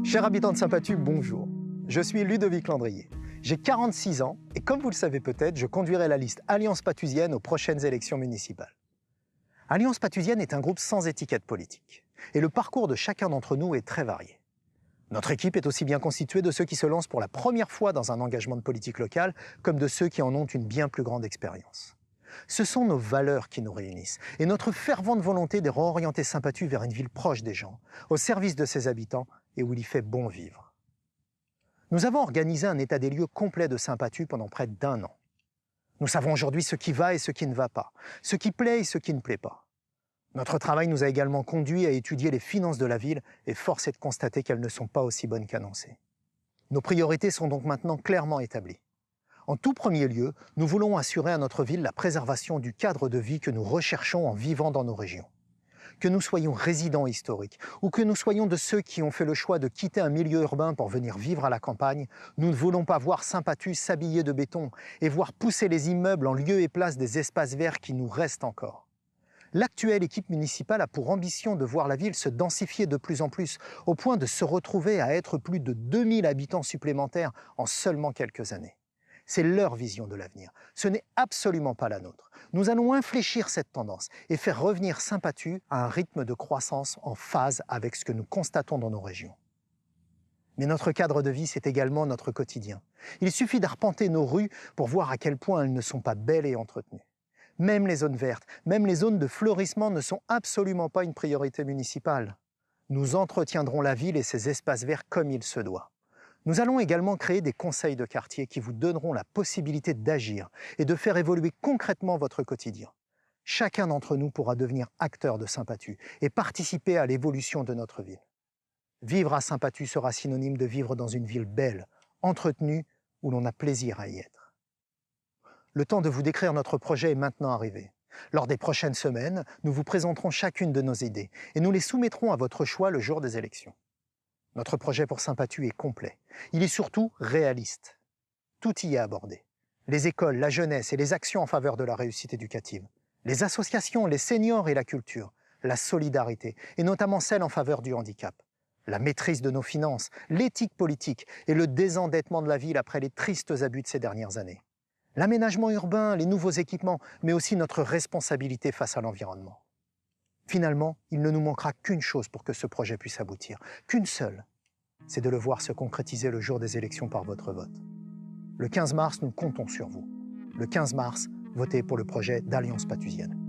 Chers habitants de Saint-Pathu, bonjour. Je suis Ludovic Landrier. J'ai 46 ans et comme vous le savez peut-être, je conduirai la liste Alliance Pathusienne aux prochaines élections municipales. Alliance Pathusienne est un groupe sans étiquette politique et le parcours de chacun d'entre nous est très varié. Notre équipe est aussi bien constituée de ceux qui se lancent pour la première fois dans un engagement de politique locale comme de ceux qui en ont une bien plus grande expérience. Ce sont nos valeurs qui nous réunissent et notre fervente volonté de réorienter Saint-Pathu vers une ville proche des gens, au service de ses habitants et où il y fait bon vivre. Nous avons organisé un état des lieux complet de Saint-Pathu pendant près d'1 an. Nous savons aujourd'hui ce qui va et ce qui ne va pas, ce qui plaît et ce qui ne plaît pas. Notre travail nous a également conduit à étudier les finances de la ville et force est de constater qu'elles ne sont pas aussi bonnes qu'annoncées. Nos priorités sont donc maintenant clairement établies. En tout premier lieu, nous voulons assurer à notre ville la préservation du cadre de vie que nous recherchons en vivant dans nos régions. Que nous soyons résidents historiques ou que nous soyons de ceux qui ont fait le choix de quitter un milieu urbain pour venir vivre à la campagne, nous ne voulons pas voir Saint-Pathu s'habiller de béton et voir pousser les immeubles en lieu et place des espaces verts qui nous restent encore. L'actuelle équipe municipale a pour ambition de voir la ville se densifier de plus en plus, au point de se retrouver à être plus de 2000 habitants supplémentaires en seulement quelques années. C'est leur vision de l'avenir. Ce n'est absolument pas la nôtre. Nous allons infléchir cette tendance et faire revenir Saint-Pathu à un rythme de croissance en phase avec ce que nous constatons dans nos régions. Mais notre cadre de vie, c'est également notre quotidien. Il suffit d'arpenter nos rues pour voir à quel point elles ne sont pas belles et entretenues. Même les zones vertes, même les zones de fleurissement ne sont absolument pas une priorité municipale. Nous entretiendrons la ville et ses espaces verts comme il se doit. Nous allons également créer des conseils de quartier qui vous donneront la possibilité d'agir et de faire évoluer concrètement votre quotidien. Chacun d'entre nous pourra devenir acteur de Saint-Pathu et participer à l'évolution de notre ville. Vivre à Saint-Pathu sera synonyme de vivre dans une ville belle, entretenue, où l'on a plaisir à y être. Le temps de vous décrire notre projet est maintenant arrivé. Lors des prochaines semaines, nous vous présenterons chacune de nos idées et nous les soumettrons à votre choix le jour des élections. Notre projet pour Saint-Pathu est complet. Il est surtout réaliste. Tout y est abordé. Les écoles, la jeunesse et les actions en faveur de la réussite éducative. Les associations, les seniors et la culture. La solidarité, et notamment celle en faveur du handicap. La maîtrise de nos finances, l'éthique politique et le désendettement de la ville après les tristes abus de ces dernières années. L'aménagement urbain, les nouveaux équipements, mais aussi notre responsabilité face à l'environnement. Finalement, il ne nous manquera qu'une chose pour que ce projet puisse aboutir, qu'une seule, c'est de le voir se concrétiser le jour des élections par votre vote. Le 15 mars, nous comptons sur vous. Le 15 mars, votez pour le projet d'Alliance Pathusienne.